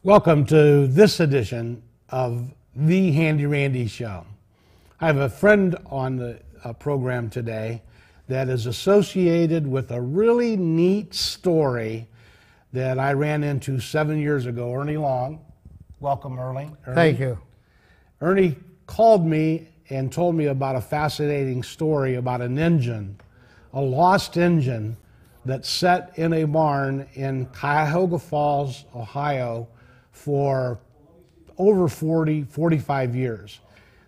Welcome to this edition of the Handy Randy Show. I have a friend on the program today that is associated with a really neat story that I ran into 7 years ago. Ernie Long. Welcome, Ernie. Thank you. Ernie called me and told me about a fascinating story about an engine, a lost engine that sat in a barn in Cuyahoga Falls, Ohio, for over 45 years.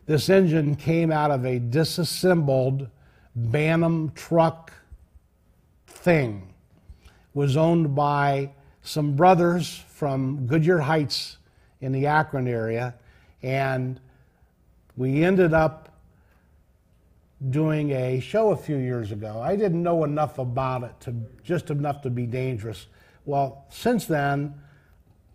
This engine came out of a disassembled Bantam truck thing. Was owned by some brothers from Goodyear Heights in the Akron area, and we ended up doing a show a few years ago. I didn't know enough about it, just enough to be dangerous. Well, since then,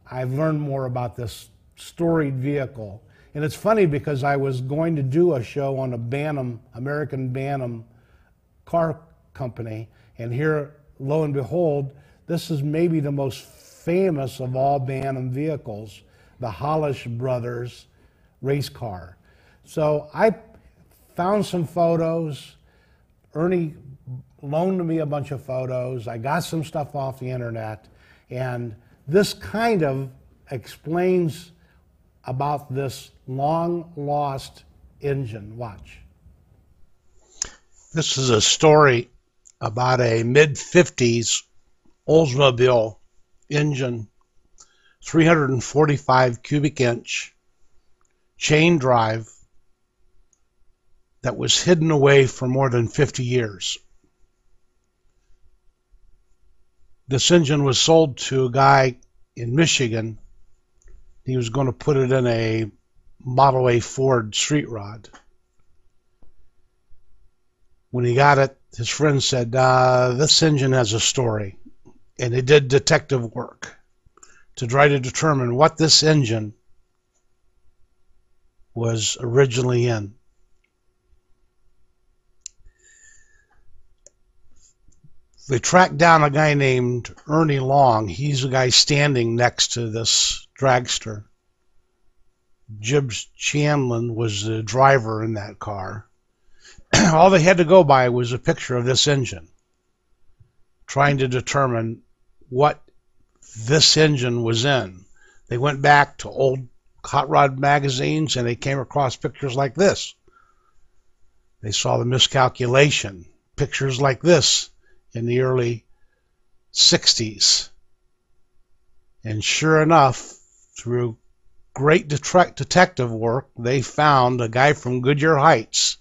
I've learned more about this storied vehicle. And it's funny because I was going to do a show on a Bantam, American Bantam car company, and here, lo and behold, this is maybe the most famous of all Bantam vehicles, the Hollish Brothers race car. So I found some photos. Ernie loaned me a bunch of photos. I got some stuff off the internet, and this kind of explains about this long-lost engine. Watch. This is a story about a mid-50s Oldsmobile engine, 345 cubic inch chain drive that was hidden away for more than 50 years. This engine was sold to a guy in Michigan. He was going to put it in a Model A Ford street rod. When he got it, his friend said, this engine has a story. And he did detective work to try to determine what this engine was originally in. They tracked down a guy named Ernie Long. He's the guy standing next to this dragster. Jibbs Chandlin was the driver in that car. All they had to go by was a picture of this engine, trying to determine what this engine was in. They went back to old hot rod magazines and they came across pictures like this. They saw the miscalculation, pictures like this in the early 60s. And sure enough, through great detective work, they found a guy from Goodyear Heights,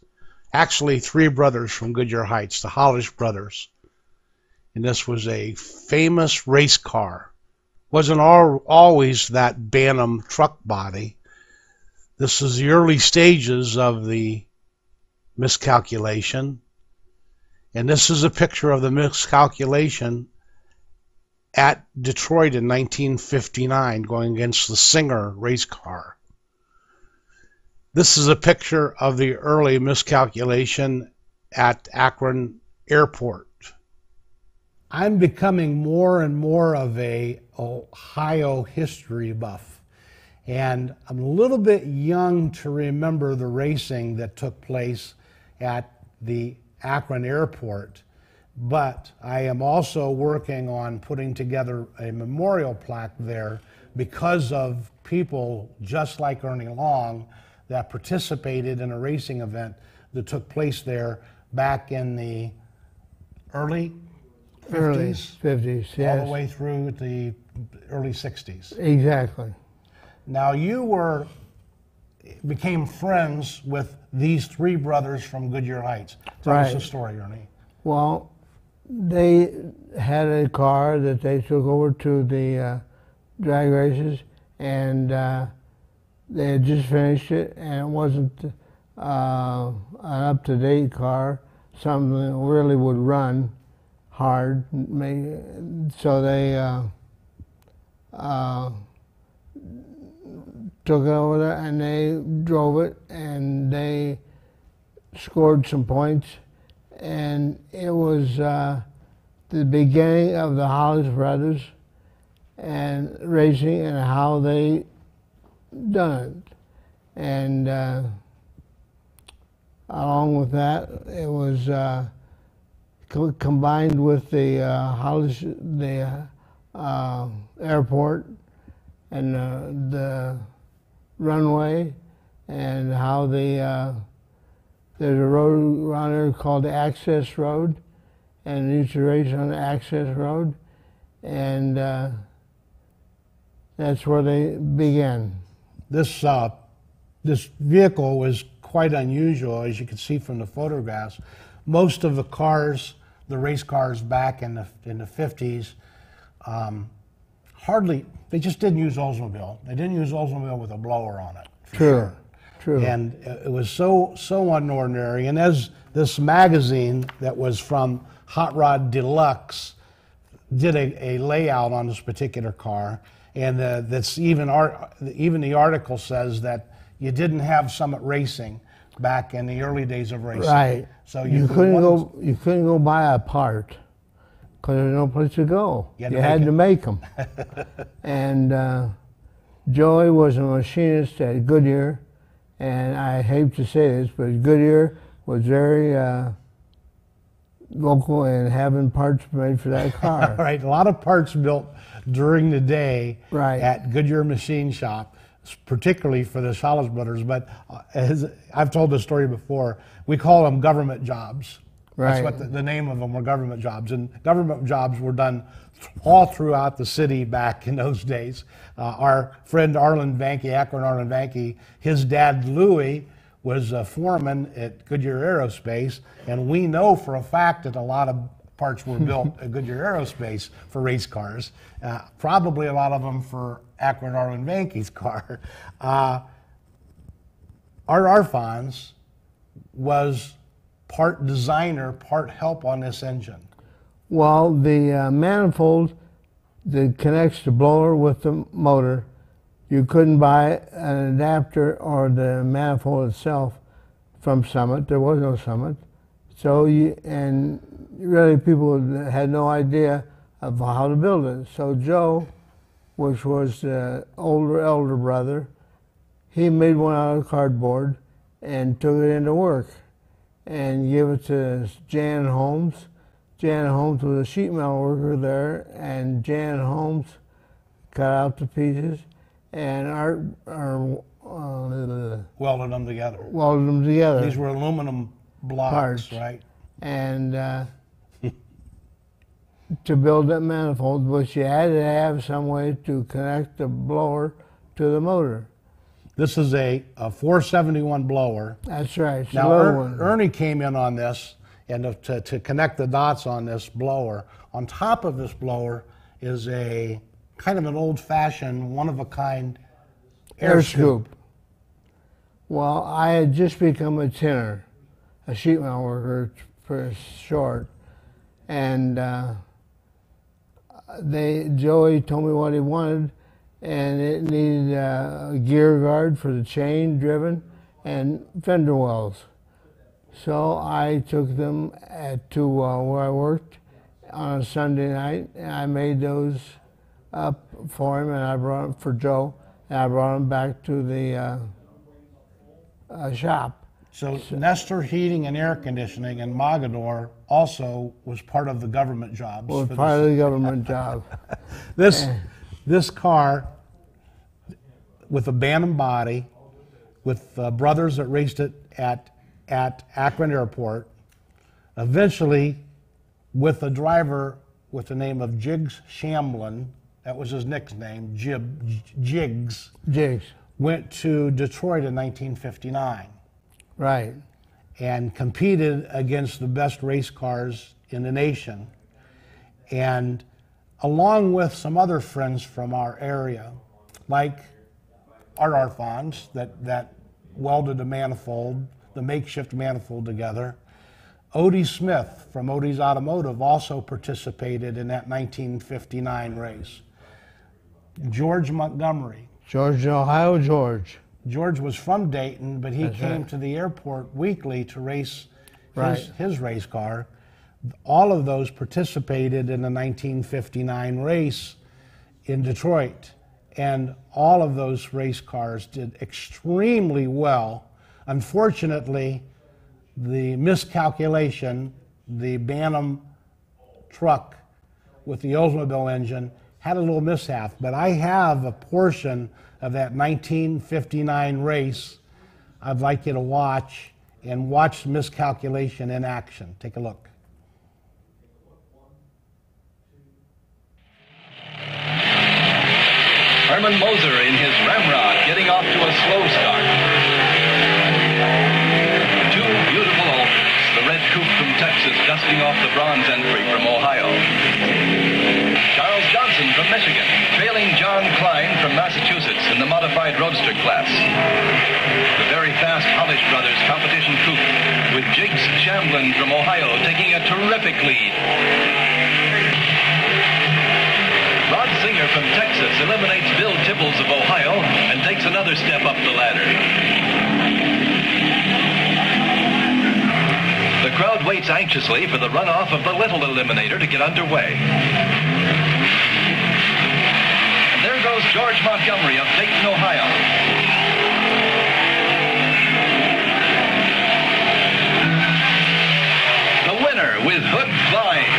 actually three brothers from Goodyear Heights, the Hollish brothers. And this was a famous race car. Wasn't always that Bantam truck body. This is the early stages of the miscalculation. And this is a picture of the miscalculation at Detroit in 1959, going against the Singer race car. This is a picture of the early miscalculation at Akron Airport. I'm becoming more and more of a Ohio history buff. And I'm a little bit young to remember the racing that took place at the Akron Airport, but I am also working on putting together a memorial plaque there because of people just like Ernie Long that participated in a racing event that took place there back in the early 50s, yes. all the way through the early 60s. Exactly. Now you became friends with these three brothers from Goodyear Heights. Tell us the story, Ernie. Well, they had a car that they took over to the drag races, and they had just finished it, and it wasn't an up-to-date car, something that really would run hard. So they took it over there and they drove it, and they scored some points, and it was the beginning of the Hollish Brothers, and racing and how they done it. And along with that, it was combined with the airport and the runway, and how there's a road around there called the Access Road, and they used to race on the Access Road, and that's where they began. This vehicle was quite unusual, as you can see from the photographs. Most of the cars, the race cars back in the 50s, they just didn't use Oldsmobile. They didn't use Oldsmobile with a blower on it. True. And it was so unordinary. And as this magazine that was from Hot Rod Deluxe did a layout on this particular car, and that's even the article says that you didn't have Summit Racing back in the early days of racing. Right. So you couldn't go buy a part because there's no place to go. You had to make them. And Joey was a machinist at Goodyear, and I hate to say this, but Goodyear was very vocal in having parts made for that car. Right, a lot of parts built during the day right. at Goodyear Machine Shop, particularly for the Salas brothers. But as I've told this story before, we call them government jobs. Right. That's what the name of them were, government jobs. And government jobs were done all throughout the city back in those days. Our friend Arlen Vanke, Akron Arlen Vanke, his dad Louis was a foreman at Goodyear Aerospace, and we know for a fact that a lot of parts were built at Goodyear Aerospace for race cars, probably a lot of them for Akron Arlen Vanke's car. Art Arfons was part designer, part help on this engine. Well, the manifold that connects the blower with the motor, you couldn't buy an adapter or the manifold itself from Summit. There was no Summit. So really people had no idea of how to build it. So Joe, which was the elder brother, he made one out of cardboard and took it into work and gave it to Jan Holmes. Jan Holmes was a sheet metal worker there, and Jan Holmes cut out the pieces, and welded them together. Welded them together. These were aluminum blocks, parts, right? And to build that manifold, but you had to have some way to connect the blower to the motor. This is a 471 blower. That's right. Now, Ernie came in on this, and to connect the dots on this blower. On top of this blower is a kind of an old-fashioned, one-of-a-kind air scoop. Well, I had just become a tinner, a sheet metal worker for short, and Joey told me what he wanted, and it needed a gear guard for the chain driven and fender wells. So I took them to where I worked on a Sunday night, and I made those up for him, and I brought them for Joe, and I brought them back to the shop. So Nestor Heating and Air Conditioning in Mogador also was part of the government jobs. Was part of the government job. This car with a Bantam body, with brothers that raced it at Akron Airport, eventually with a driver with the name of Jiggs Shamblin, that was his nickname, Jiggs, went to Detroit in 1959. Right. And competed against the best race cars in the nation. And along with some other friends from our area, like Art Arfons, that welded the manifold, the makeshift manifold together. Odie Smith from Odie's Automotive also participated in that 1959 race. George Montgomery. Ohio George. George was from Dayton, but he came to the airport weekly to race his race car. All of those participated in the 1959 race in Detroit, and all of those race cars did extremely well. Unfortunately, the miscalculation, the Bantam truck with the Oldsmobile engine had a little mishap, but I have a portion of that 1959 race I'd like you to watch, and watch the miscalculation in action. Take a look. Herman Moser in his Ramrod getting off to a slow start. Two beautiful alternates, the red coupe from Texas dusting off the bronze entry from Ohio. Charles Johnson from Michigan, trailing John Klein from Massachusetts in the modified roadster class. The very fast Hollish Brothers competition coupe with Jiggs Shamblin from Ohio taking a terrific lead. Rod Singer from Texas eliminates Bill Tibbles of Ohio and takes another step up the ladder. The crowd waits anxiously for the runoff of the little eliminator to get underway. And there goes George Montgomery of Dayton, Ohio. The winner with hood flying.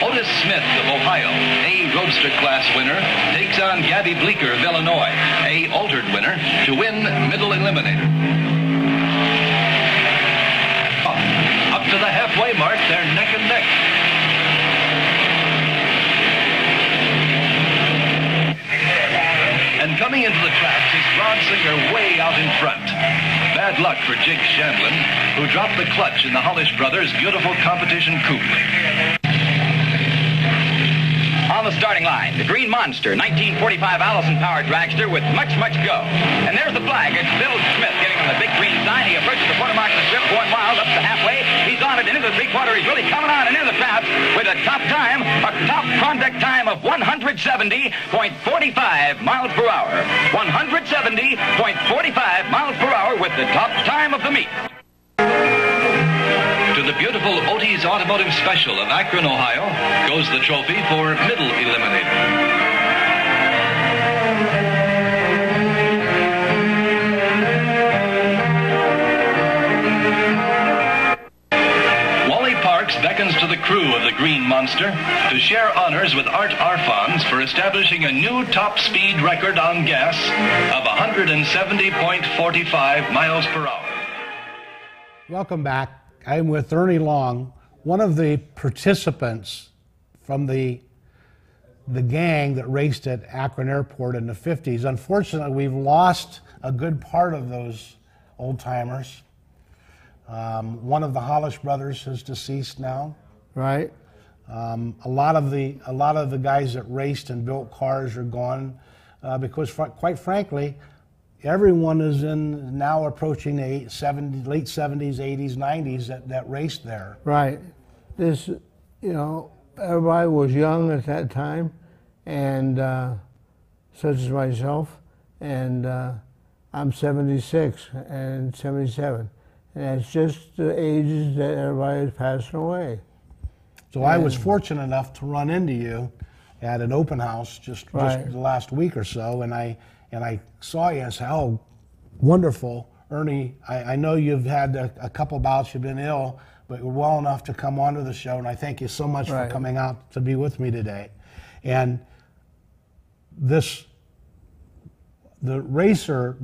Otis Smith of Ohio, a roadster class winner, takes on Gabby Bleeker of Illinois, a altered winner, to win middle eliminator. Up to the halfway mark, they're neck and neck. And coming into the tracks is Rod Singer way out in front. Bad luck for Jiggs Shandlin, who dropped the clutch in the Hollish Brothers' beautiful competition coupe. On the starting line, the Green Monster, 1945 Allison powered dragster with much go. And there's the flag. It's Bill Smith getting on the big green sign. He approaches the quarter mark of the strip, going wild up to halfway. He's on it and into the three-quarter. He's really coming on and into the traps with a top time, a top contact time of 170.45 miles per hour. 170.45 miles per hour with the top time of the meet. To the beautiful Otis Automotive Special of Akron, Ohio, goes the trophy for middle eliminator. Wally Parks beckons to the crew of the Green Monster to share honors with Art Arfons for establishing a new top speed record on gas of 170.45 miles per hour. Welcome back. I'm with Ernie Long, one of the participants from the gang that raced at Akron Airport in the 50s. Unfortunately, we've lost a good part of those old-timers. One of the Hollish brothers is deceased now. Right. A lot of the guys that raced and built cars are gone because, quite frankly, everyone is now approaching the late 70s, 80s, 90s that raced there. Right. This, everybody was young at that time, and such as myself, and I'm 76 and 77. And it's just the ages that everybody is passing away. So I was fortunate enough to run into you at an open house just the last week or so, and I saw you and said, "Oh, wonderful, Ernie. I know you've had a couple bouts, you've been ill, but you're well enough to come onto the show, and I thank you so much for coming out to be with me today." And the racer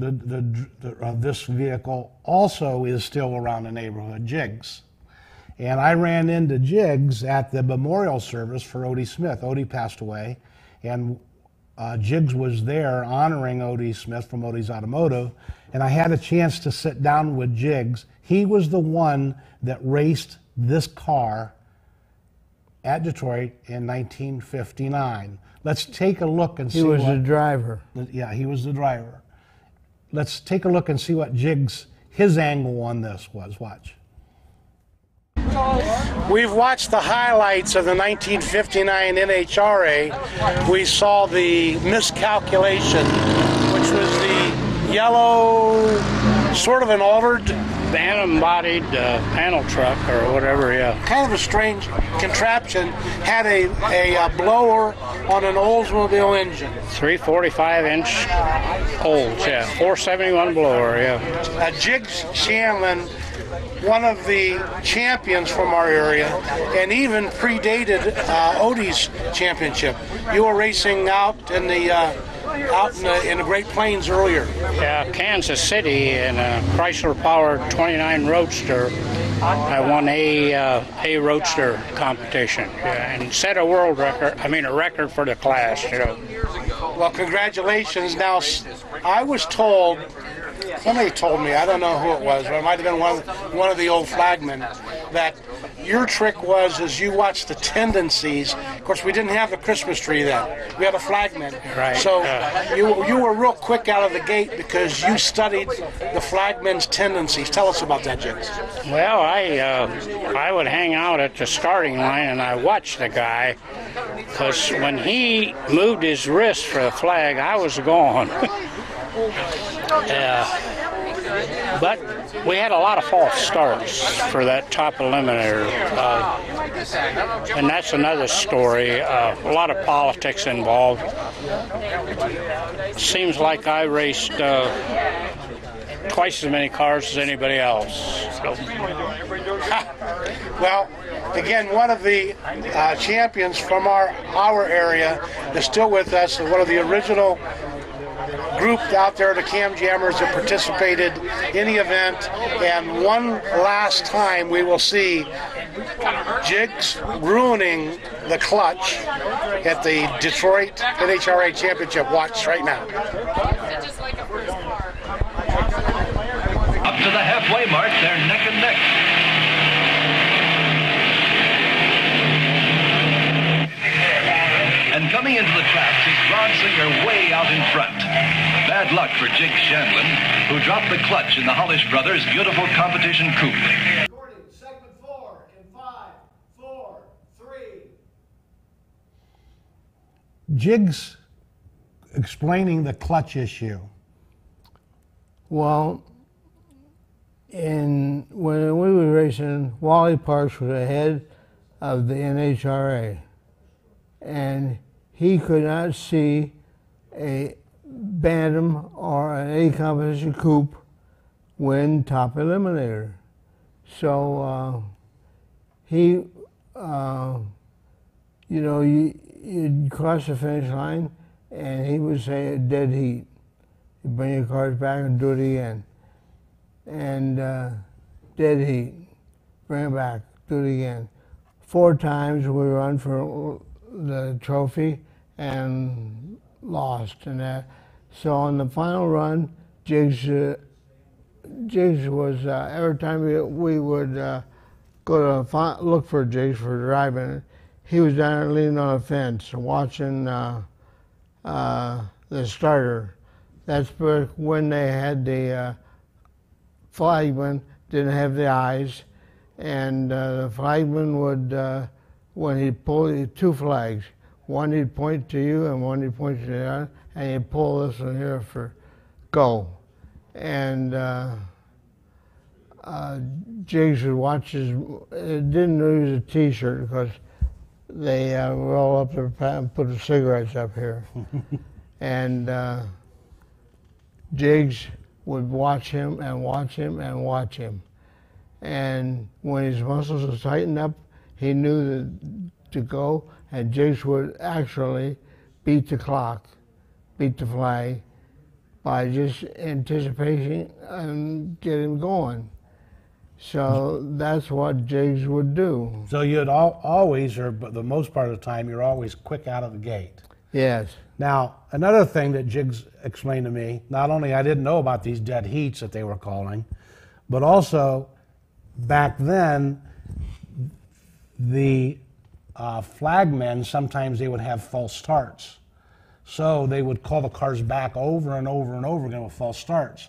of this vehicle also is still around the neighborhood, Jiggs. And I ran into Jiggs at the memorial service for Odie Smith. Odie passed away, and Jiggs was there honoring Odie Smith from Odie's Automotive, and I had a chance to sit down with Jiggs. He was the one that raced this car at Detroit in 1959. Let's take a look and see. He was the driver. Yeah, he was the driver. Let's take a look and see what Jiggs, his angle on this was. Watch. We've watched the highlights of the 1959 NHRA. We saw the miscalculation, which was the yellow, sort of an altered bantam-bodied panel truck or whatever, yeah. Kind of a strange contraption. Had a blower on an Oldsmobile engine. 345-inch Olds, yeah. 471 blower, yeah. Jiggs Shanlin, one of the champions from our area, and even predated Odie's championship. You were racing out in the Great Plains earlier. Yeah, Kansas City in a Chrysler-powered 29 Roadster. I won a Roadster competition, yeah, and set a world record. I mean, a record for the class, you know. Well, congratulations. Now, I was told, somebody told me, I don't know who it was, but it might have been one of the old flagmen, that your trick was as you watched the tendencies. Of course, we didn't have the Christmas tree then. We had a flagman. Right. So you were real quick out of the gate because you studied the flagman's tendencies. Tell us about that, Jiggs. Well, I would hang out at the starting line and I watched the guy, because when he moved his wrist for the flag, I was gone. But we had a lot of false starts for that top eliminator, and that's another story. A lot of politics involved. Seems like I raced twice as many cars as anybody else. So. Well, again, one of the champions from our area is still with us, one of the original group out there, the Cam Jammers, that participated in the event. And one last time we will see Jiggs ruining the clutch at the Detroit NHRA Championship. Watch right now. Up to the halfway mark, they're neck and neck. And coming into the tracks is Rod Singer way out in front. Bad luck for Jiggs Shanlin, who dropped the clutch in the Hollish Brothers' beautiful competition coupe. Segment 4 in 5, 4, 3. Jiggs explaining the clutch issue. Well, when we were racing, Wally Parks was the head of the NHRA, and he could not see a Bantam or an A competition coupe win top eliminator. So he, you'd cross the finish line, and he would say dead heat. You'd bring your cars back and do it again. And dead heat, bring it back, do it again. 4 times we run for the trophy and lost. And so on the final run, Jiggs was, every time we would go to look for Jiggs for driving, he was down there leaning on a fence watching the starter. That's when they had the flagman didn't have the eyes, and the flagman would, when he'd pull 2 flags, one he'd point to you and one he'd point to the other, and he'd pull this one here for go. And Jiggs would watch his, didn't use a t-shirt because they roll up their pants and put the cigarettes up here. And Jiggs would watch him and watch him and watch him. And when his muscles would tighten up, he knew to go, and Jiggs would actually beat the clock, beat the flag, by just anticipating and get him going. So that's what Jiggs would do. So you'd always, or the most part of the time, you're always quick out of the gate. Yes. Now, another thing that Jiggs explained to me, not only I didn't know about these dead heats that they were calling, but also back then, the flagmen, sometimes they would have false starts. So they would call the cars back over and over and over again with false starts.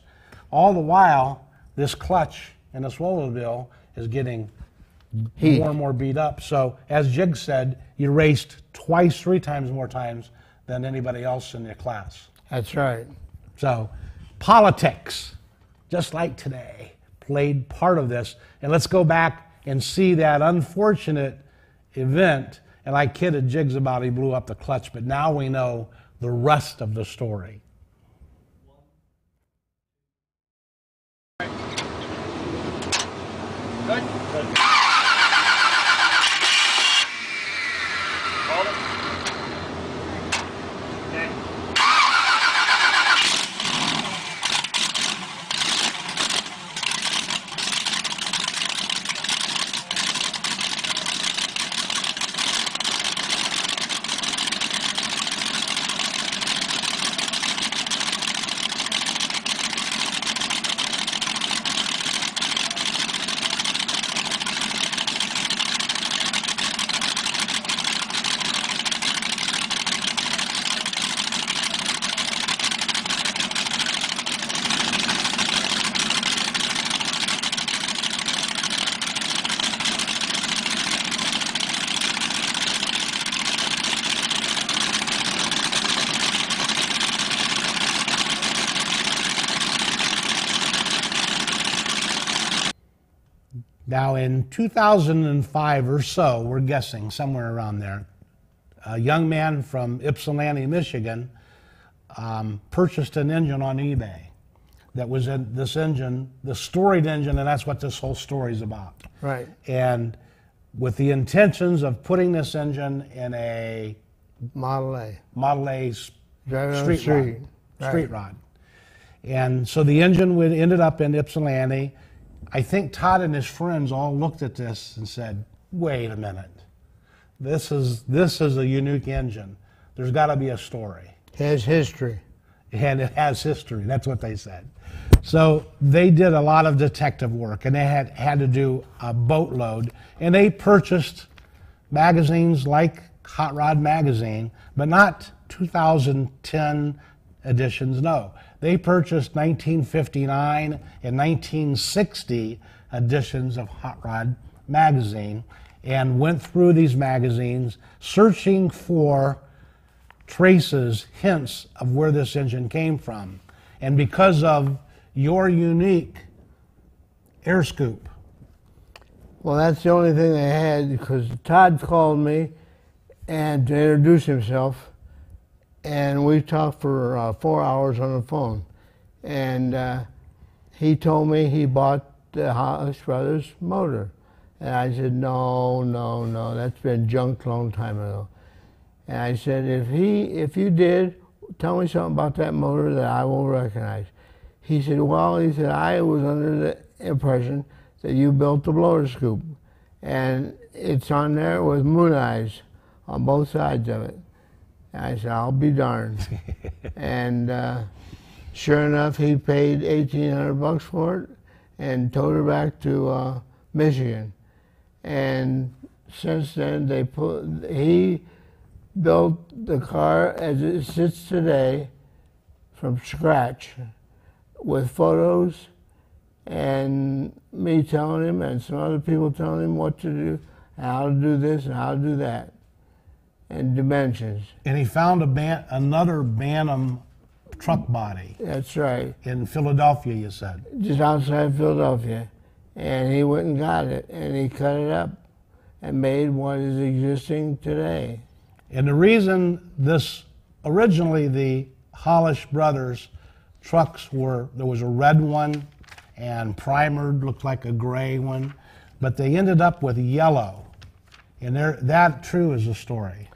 All the while, this clutch in this Oldsmobile is getting more and more beat up. So as Jiggs said, you raced 3 times more times than anybody else in your class. That's right. So politics, just like today, played part of this. And let's go back and see that unfortunate event. And I kidded Jiggs about he blew up the clutch, but now we know the rest of the story. Good. Good. Hold it. Okay. Now, in 2005 or so, we're guessing somewhere around there, a young man from Ypsilanti, Michigan, purchased an engine on eBay that was in this engine, the storied engine, and that's what this whole story is about. Right. And with the intentions of putting this engine in a Model A. Street Street. rod. Right. Street rod. And so the engine ended up in Ypsilanti. I think Todd and his friends all looked at this and said, wait a minute. This is a unique engine. There's got to be a story. It has history. And it has history. That's what they said. So they did a lot of detective work, and they had to do a boatload. And they purchased magazines like Hot Rod Magazine, but not 2010 editions, no. They purchased 1959 and 1960 editions of Hot Rod Magazine and went through these magazines searching for traces, hints of where this engine came from. And because of your unique air scoop. Well, that's the only thing they had, because Todd called me and to introduce himself, and we talked for 4 hours on the phone. And he told me he bought the Hollis Brothers motor. And I said, no, that's been junked a long time ago. And I said, if you did, tell me something about that motor that I will recognize. He said, I was under the impression that you built the blower scoop. And it's on there with moon eyes on both sides of it. And I said, I'll be darned. And sure enough, he paid $1,800 for it and towed her back to Michigan. And since then, he built the car as it sits today from scratch with photos and me telling him and some other people telling him what to do, how to do this and how to do that, and dimensions. And he found another Bantam truck body. That's right. In Philadelphia, you said. Just outside Philadelphia. And he went and got it, and he cut it up and made what is existing today. And the reason originally the Hollis Brothers trucks there was a red one and primered, looked like a gray one, but they ended up with yellow. And that true is the story.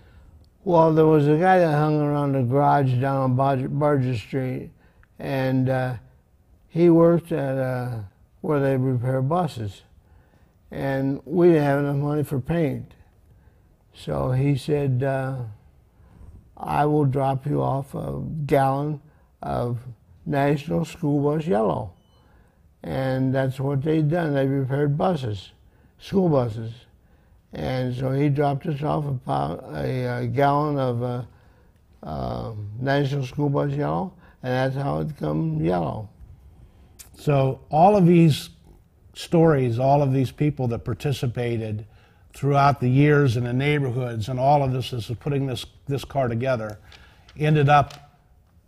Well, there was a guy that hung around the garage down on Barger Street, and he worked at where they repair buses. And we didn't have enough money for paint. So he said, I will drop you off a gallon of National School Bus Yellow. And that's what they'd done. They repaired buses, school buses. And so he dropped us off a gallon of National School Bus Yellow, and that's how it come yellow. So all of these stories, all of these people that participated throughout the years in the neighborhoods, and all of this is putting this car together, ended up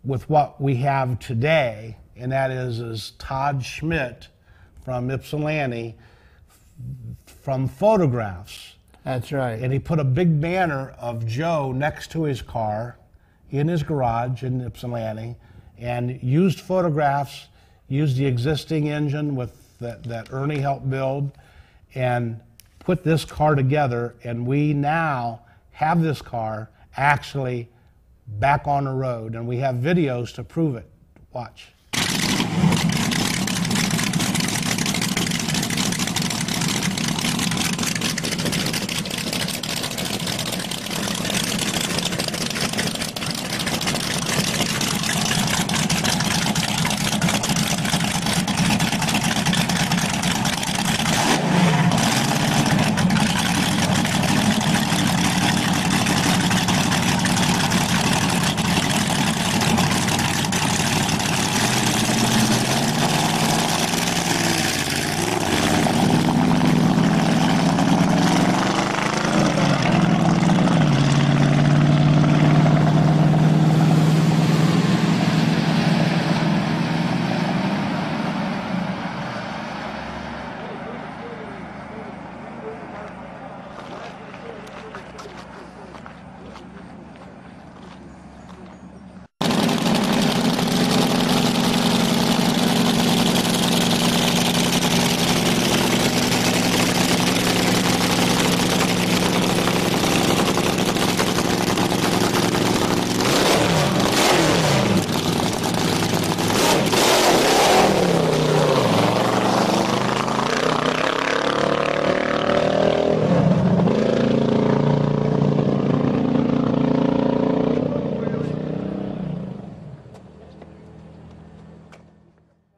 with what we have today, and that is Todd Schmidt from Ypsilanti from photographs. That's right. And he put a big banner of Joe next to his car in his garage in Ypsilanti, and used photographs, used the existing engine that Ernie helped build, and put this car together. And we now have this car actually back on the road, and we have videos to prove it. Watch.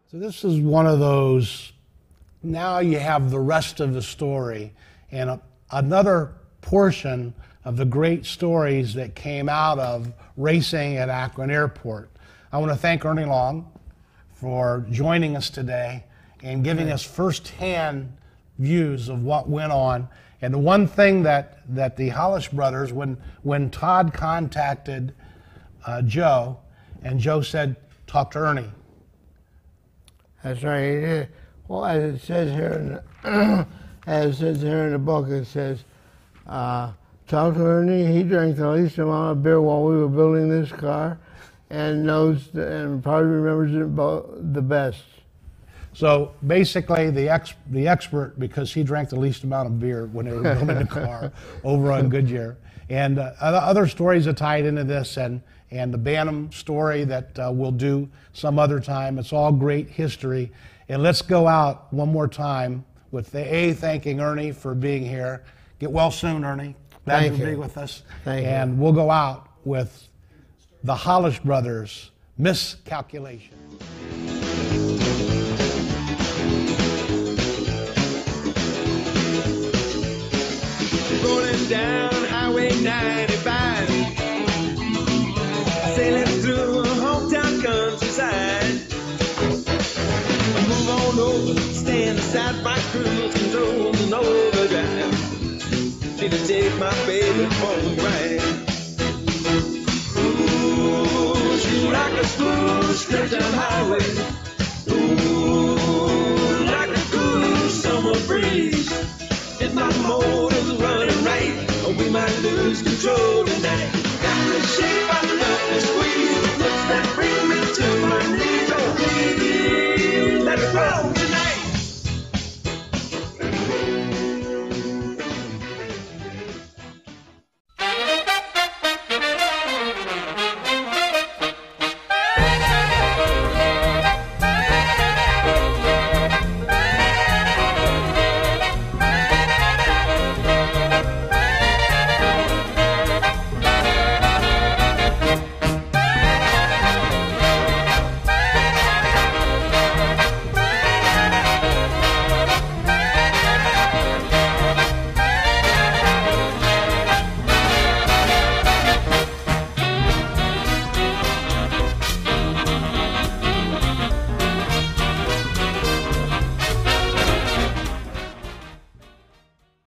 So this is one of those, now you have the rest of the story and another portion of the great stories that came out of racing at Akron Airport. I want to thank Ernie Long for joining us today and giving us firsthand views of what went on. And the one thing that the Hollis brothers, when Todd contacted Joe, and Joe said, talk to Ernie. That's right. Well, as it says here in the book, it says, talk to Ernie. He drank the least amount of beer while we were building this car, and knows and probably remembers it the best. So basically, the expert, because he drank the least amount of beer when they were building the car over on Goodyear. And other stories that tied into this, and the Bantam story that we'll do some other time. It's all great history. And let's go out one more time with thanking Ernie for being here. Get well soon, Ernie. Glad to be with us. Thank you. And we'll go out with the Hollis brothers, Miscalculation. Rolling down Highway 95, sailing through a hometown countryside. I move on over, stand aside my cruise control and overdrive. Need to take my baby for a ride. Ooh, she like a smooth stretch of highway. Ooh, like a cool summer breeze. If my motor's running right, or we might lose control tonight. Got the shape I love to squeeze.